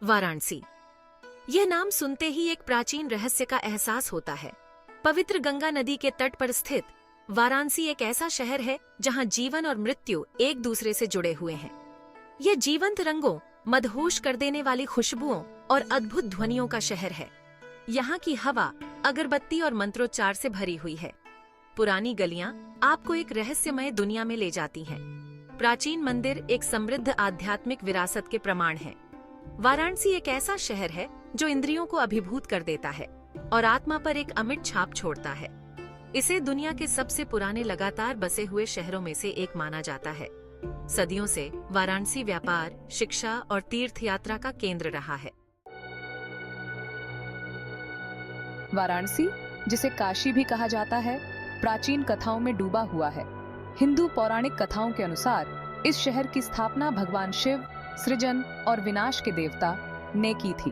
वाराणसी। यह नाम सुनते ही एक प्राचीन रहस्य का एहसास होता है। पवित्र गंगा नदी के तट पर स्थित वाराणसी एक ऐसा शहर है जहां जीवन और मृत्यु एक दूसरे से जुड़े हुए हैं। यह जीवंत रंगों, मदहोश कर देने वाली खुशबुओं और अद्भुत ध्वनियों का शहर है। यहाँ की हवा अगरबत्ती और मंत्रोच्चार से भरी हुई है। पुरानी गलियां आपको एक रहस्यमय दुनिया में ले जाती हैं। प्राचीन मंदिर एक समृद्ध आध्यात्मिक विरासत के प्रमाण हैं। वाराणसी एक ऐसा शहर है जो इंद्रियों को अभिभूत कर देता है और आत्मा पर एक अमिट छाप छोड़ता है। इसे दुनिया के सबसे पुराने लगातार बसे हुए शहरों में से एक माना जाता है। सदियों से वाराणसी व्यापार, शिक्षा और तीर्थ यात्रा का केंद्र रहा है। वाराणसी, जिसे काशी भी कहा जाता है, प्राचीन कथाओं में डूबा हुआ है। हिंदू पौराणिक कथाओं के अनुसार इस शहर की स्थापना भगवान शिव, सृजन और विनाश के देवता ने की थी।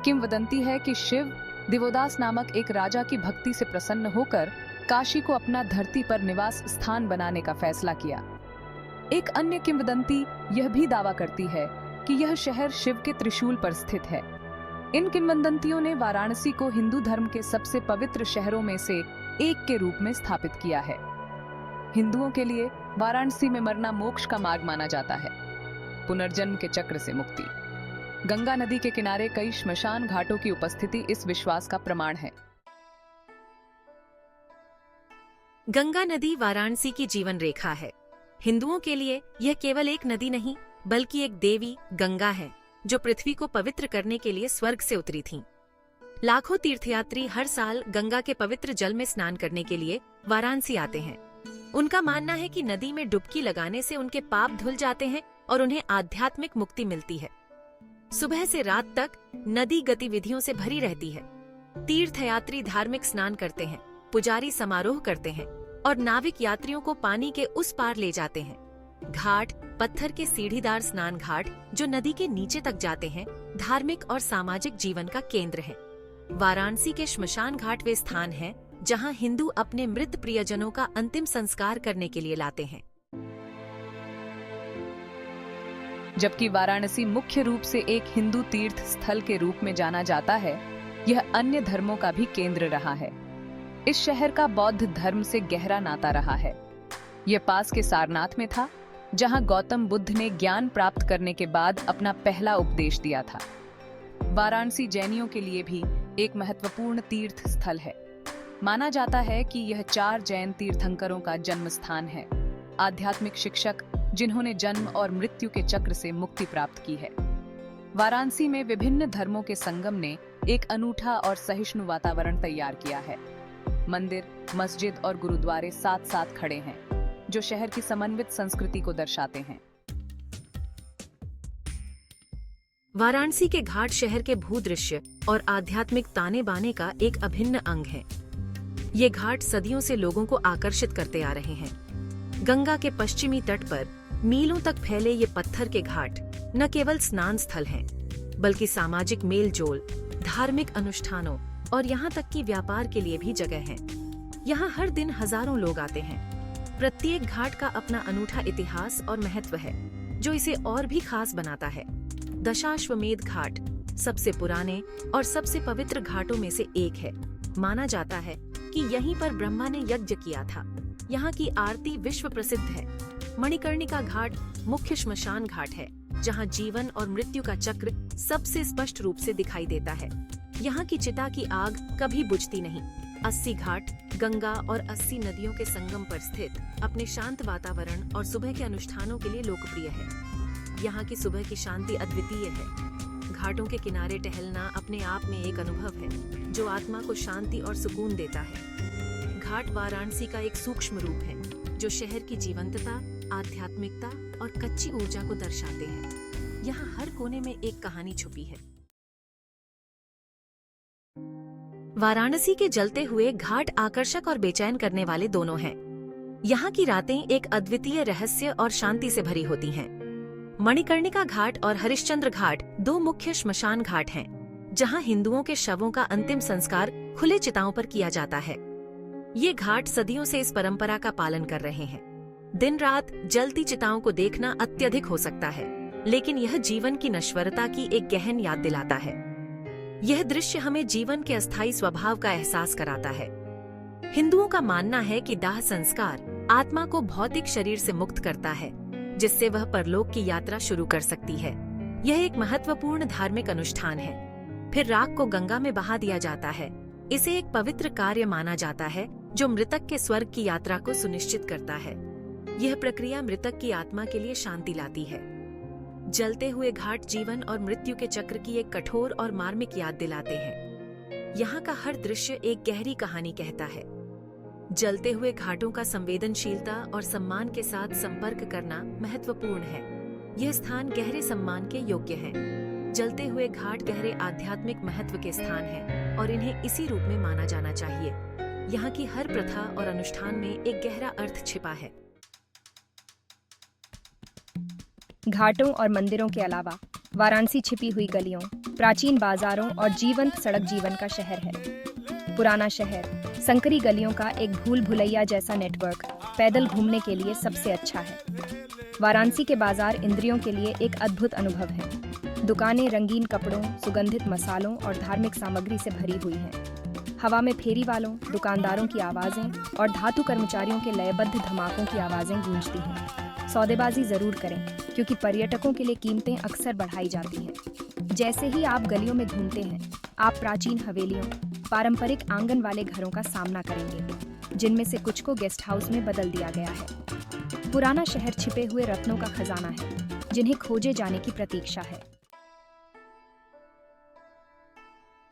किंवदंती है कि शिव दिवोदास नामक एक राजा की भक्ति से प्रसन्न होकर काशी को अपना धरती पर निवास स्थान बनाने का फैसला किया। एक अन्य किंवदंती यह भी दावा करती है कि यह शहर शिव के त्रिशूल पर स्थित है। इन किंवदंतियों ने वाराणसी को हिंदू धर्म के सबसे पवित्र शहरों में से एक के रूप में स्थापित किया है। हिंदुओं के लिए वाराणसी में मरना मोक्ष का मार्ग माना जाता है, पुनर्जन्म के चक्र से मुक्ति। गंगा नदी के किनारे कई श्मशान घाटों की उपस्थिति इस विश्वास का प्रमाण है। गंगा नदी वाराणसी की जीवन रेखा है। हिंदुओं के लिए यह केवल एक नदी नहीं, बल्कि एक देवी गंगा है जो पृथ्वी को पवित्र करने के लिए स्वर्ग से उतरी थीं। लाखों तीर्थयात्री हर साल गंगा के पवित्र जल में स्नान करने के लिए वाराणसी आते हैं। उनका मानना है कि नदी में डुबकी लगाने से उनके पाप धुल जाते हैं और उन्हें आध्यात्मिक मुक्ति मिलती है। सुबह से रात तक नदी गतिविधियों से भरी रहती है। तीर्थयात्री धार्मिक स्नान करते हैं, पुजारी समारोह करते हैं और नाविक यात्रियों को पानी के उस पार ले जाते हैं। घाट, पत्थर के सीढ़ीदार स्नान घाट जो नदी के नीचे तक जाते हैं, धार्मिक और सामाजिक जीवन का केंद्र है। वाराणसी के श्मशान घाट वे स्थान हैं जहां हिंदू अपने मृत प्रियजनों का अंतिम संस्कार करने के लिए लाते हैं। जबकि वाराणसी मुख्य रूप से एक हिंदू तीर्थ स्थल के रूप में जाना जाता है, यह अन्य धर्मों का भी केंद्र रहा है। इस शहर का बौद्ध धर्म से गहरा नाता रहा है। यह पास के सारनाथ में था, जहां गौतम बुद्ध ने ज्ञान प्राप्त करने के बाद अपना पहला उपदेश दिया था। वाराणसी जैनियों के लिए भी एक महत्वपूर्ण तीर्थ स्थल है। माना जाता है कि यह 4 जैन तीर्थंकरों का जन्म स्थान है, आध्यात्मिक शिक्षक जिन्होंने जन्म और मृत्यु के चक्र से मुक्ति प्राप्त की है। वाराणसी में विभिन्न धर्मों के संगम ने एक अनूठा और सहिष्णु वातावरण तैयार किया है। मंदिर, मस्जिद और गुरुद्वारे साथ साथ खड़े हैं, जो शहर की समन्वित संस्कृति को दर्शाते हैं। वाराणसी के घाट शहर के भूदृश्य और आध्यात्मिक ताने बाने का एक अभिन्न अंग है। ये घाट सदियों से लोगों को आकर्षित करते आ रहे हैं। गंगा के पश्चिमी तट पर मीलों तक फैले ये पत्थर के घाट न केवल स्नान स्थल हैं, बल्कि सामाजिक मेल जोल, धार्मिक अनुष्ठानों और यहाँ तक कि व्यापार के लिए भी जगह है। यहाँ हर दिन हजारों लोग आते हैं। प्रत्येक घाट का अपना अनूठा इतिहास और महत्व है, जो इसे और भी खास बनाता है। दशाश्वमेध घाट सबसे पुराने और सबसे पवित्र घाटों में से एक है। माना जाता है कि यहीं पर ब्रह्मा ने यज्ञ किया था। यहाँ की आरती विश्व प्रसिद्ध है। मणिकर्णिका घाट मुख्य श्मशान घाट है, जहाँ जीवन और मृत्यु का चक्र सबसे स्पष्ट रूप से दिखाई देता है। यहाँ की चिता की आग कभी बुझती नहीं। 80 घाट गंगा और 80 नदियों के संगम पर स्थित अपने शांत वातावरण और सुबह के अनुष्ठानों के लिए लोकप्रिय है। यहाँ की सुबह की शांति अद्वितीय है। घाटों के किनारे टहलना अपने आप में एक अनुभव है जो आत्मा को शांति और सुकून देता है। घाट वाराणसी का एक सूक्ष्म रूप है जो शहर की जीवंतता, आध्यात्मिकता और कच्ची ऊर्जा को दर्शाते हैं। यहाँ हर कोने में एक कहानी छुपी है। वाराणसी के जलते हुए घाट आकर्षक और बेचैन करने वाले दोनों हैं। यहाँ की रातें एक अद्वितीय रहस्य और शांति से भरी होती हैं। मणिकर्णिका घाट और हरिश्चंद्र घाट 2 मुख्य श्मशान घाट हैं, जहाँ हिंदुओं के शवों का अंतिम संस्कार खुले चिताओं पर किया जाता है। ये घाट सदियों से इस परंपरा का पालन कर रहे हैं। दिन रात जलती चिताओं को देखना अत्यधिक हो सकता है, लेकिन यह जीवन की नश्वरता की एक गहन याद दिलाता है। यह दृश्य हमें जीवन के अस्थायी स्वभाव का एहसास कराता है। हिंदुओं का मानना है कि दाह संस्कार आत्मा को भौतिक शरीर से मुक्त करता है, जिससे वह परलोक की यात्रा शुरू कर सकती है। यह एक महत्वपूर्ण धार्मिक अनुष्ठान है। फिर राख को गंगा में बहा दिया जाता है। इसे एक पवित्र कार्य माना जाता है जो मृतक के स्वर्ग की यात्रा को सुनिश्चित करता है। यह प्रक्रिया मृतक की आत्मा के लिए शांति लाती है। जलते हुए घाट जीवन और मृत्यु के चक्र की एक कठोर और मार्मिक याद दिलाते हैं। यहाँ का हर दृश्य एक गहरी कहानी कहता है। जलते हुए घाटों का संवेदनशीलता और सम्मान के साथ संपर्क करना महत्वपूर्ण है। यह स्थान गहरे सम्मान के योग्य है। जलते हुए घाट गहरे आध्यात्मिक महत्व के स्थान हैं और इन्हें इसी रूप में माना जाना चाहिए। यहाँ की हर प्रथा और अनुष्ठान में एक गहरा अर्थ छिपा है। घाटों और मंदिरों के अलावा वाराणसी छिपी हुई गलियों, प्राचीन बाजारों और जीवंत सड़क जीवन का शहर है। पुराना शहर, संकरी गलियों का एक भूल भुलैया जैसा नेटवर्क पैदल घूमने के लिए सबसे अच्छा है। वाराणसी के बाजार इंद्रियों के लिए एक अद्भुत अनुभव है। दुकानें रंगीन कपड़ों, सुगंधित मसालों और धार्मिक सामग्री से भरी हुई हैं। हवा में फेरी वालों, दुकानदारों की आवाजें और धातु कर्मचारियों के लयबद्ध धमाकों की आवाजें गूंजती हैं। सौदेबाजी जरूर करें, क्योंकि पर्यटकों के लिए कीमतें अक्सर बढ़ाई जाती हैं। जैसे ही आप गलियों में घूमते हैं, आप प्राचीन हवेलियों, पारंपरिक आंगन वाले घरों का सामना करेंगे, जिनमें से कुछ को गेस्ट हाउस में बदल दिया गया है। पुराना शहर छिपे हुए रत्नों का खजाना है, जिन्हें खोजे जाने की प्रतीक्षा है।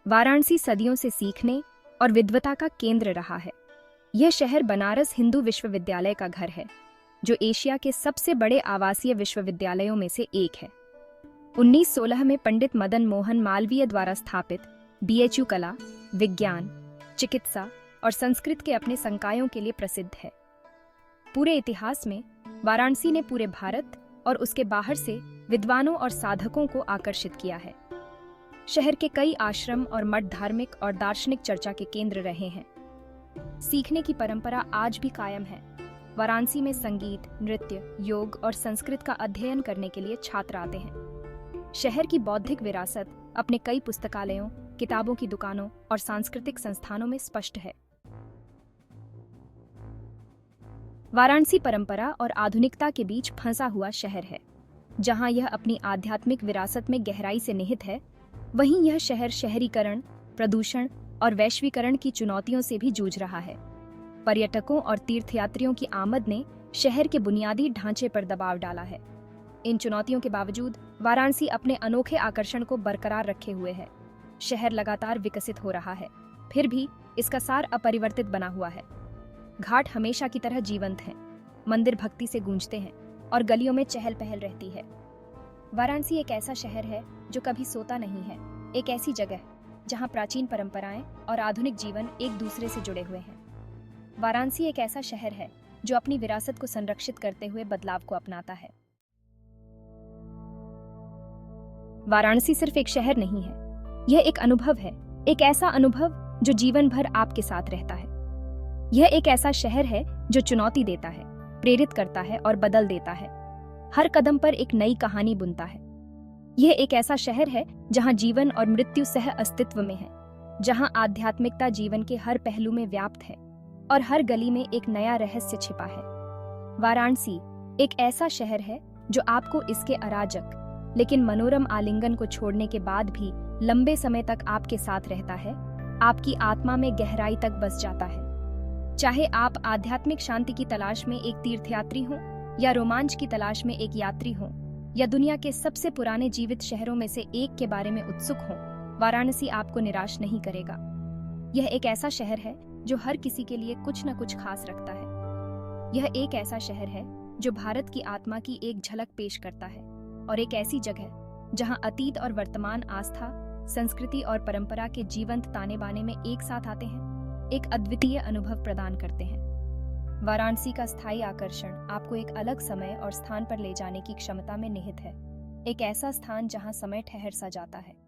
वाराणसी सदियों से सीखने और विद्वता का केंद्र रहा है। यह शहर बनारस हिंदू विश्वविद्यालय का घर है, जो एशिया के सबसे बड़े आवासीय विश्वविद्यालयों में से एक है। 1916 में पंडित मदन मोहन मालवीय द्वारा स्थापित BHU कला, विज्ञान, चिकित्सा और संस्कृत के अपने संकायों के लिए प्रसिद्ध है। पूरे इतिहास में वाराणसी ने पूरे भारत और उसके बाहर से विद्वानों और साधकों को आकर्षित किया है। शहर के कई आश्रम और मठ धार्मिक और दार्शनिक चर्चा के केंद्र रहे हैं। सीखने की परंपरा आज भी कायम है। वाराणसी में संगीत, नृत्य, योग और संस्कृत का अध्ययन करने के लिए छात्र आते हैं। शहर की बौद्धिक विरासत अपने कई पुस्तकालयों, किताबों की दुकानों और सांस्कृतिक संस्थानों में स्पष्ट है। वाराणसी परंपरा और आधुनिकता के बीच फंसा हुआ शहर है। जहां यह अपनी आध्यात्मिक विरासत में गहराई से निहित है, वहीं यह शहर शहरीकरण, प्रदूषण और वैश्वीकरण की चुनौतियों से भी जूझ रहा है। पर्यटकों और तीर्थयात्रियों की आमद ने शहर के बुनियादी ढांचे पर दबाव डाला है। इन चुनौतियों के बावजूद वाराणसी अपने अनोखे आकर्षण को बरकरार रखे हुए है। शहर लगातार विकसित हो रहा है, फिर भी इसका सार अपरिवर्तित बना हुआ है। घाट हमेशा की तरह जीवंत हैं, मंदिर भक्ति से गूंजते हैं और गलियों में चहल पहल रहती है। वाराणसी एक ऐसा शहर है जो कभी सोता नहीं है, एक ऐसी जगह जहां प्राचीन परंपराएं और आधुनिक जीवन एक दूसरे से जुड़े हुए हैं। वाराणसी एक ऐसा शहर है जो अपनी विरासत को संरक्षित करते हुए बदलाव को अपनाता है। वाराणसी सिर्फ एक शहर नहीं है, यह एक अनुभव है, एक ऐसा अनुभव जो जीवन भर आपके साथ रहता है। यह एक ऐसा शहर है जो चुनौती देता है, प्रेरित करता है और बदल देता है। हर कदम पर एक नई कहानी बुनता है। यह एक ऐसा शहर है जहां जीवन और मृत्यु सह अस्तित्व में है, जहां आध्यात्मिकता जीवन के हर पहलू में व्याप्त है और हर गली में एक नया रहस्य छिपा है। वाराणसी एक ऐसा शहर है जो आपको इसके अराजक लेकिन मनोरम आलिंगन को छोड़ने के बाद भी लंबे समय तक आपके साथ रहता है, आपकी आत्मा में गहराई तक बस जाता है। चाहे आप आध्यात्मिक शांति की तलाश में एक तीर्थयात्री हों या रोमांच की तलाश में एक यात्री हों या दुनिया के सबसे पुराने जीवित शहरों में से एक के बारे में उत्सुक हों, वाराणसी आपको निराश नहीं करेगा। यह एक ऐसा शहर है जो हर किसी के लिए कुछ न कुछ खास रखता है। यह एक ऐसा शहर है जो भारत की आत्मा की एक झलक पेश करता है और एक ऐसी जगह जहां अतीत और वर्तमान आस्था, संस्कृति और परंपरा के जीवंत ताने बाने में एक साथ आते हैं, एक अद्वितीय अनुभव प्रदान करते हैं। वाराणसी का स्थायी आकर्षण आपको एक अलग समय और स्थान पर ले जाने की क्षमता में निहित है, एक ऐसा स्थान जहां समय ठहर सा जाता है।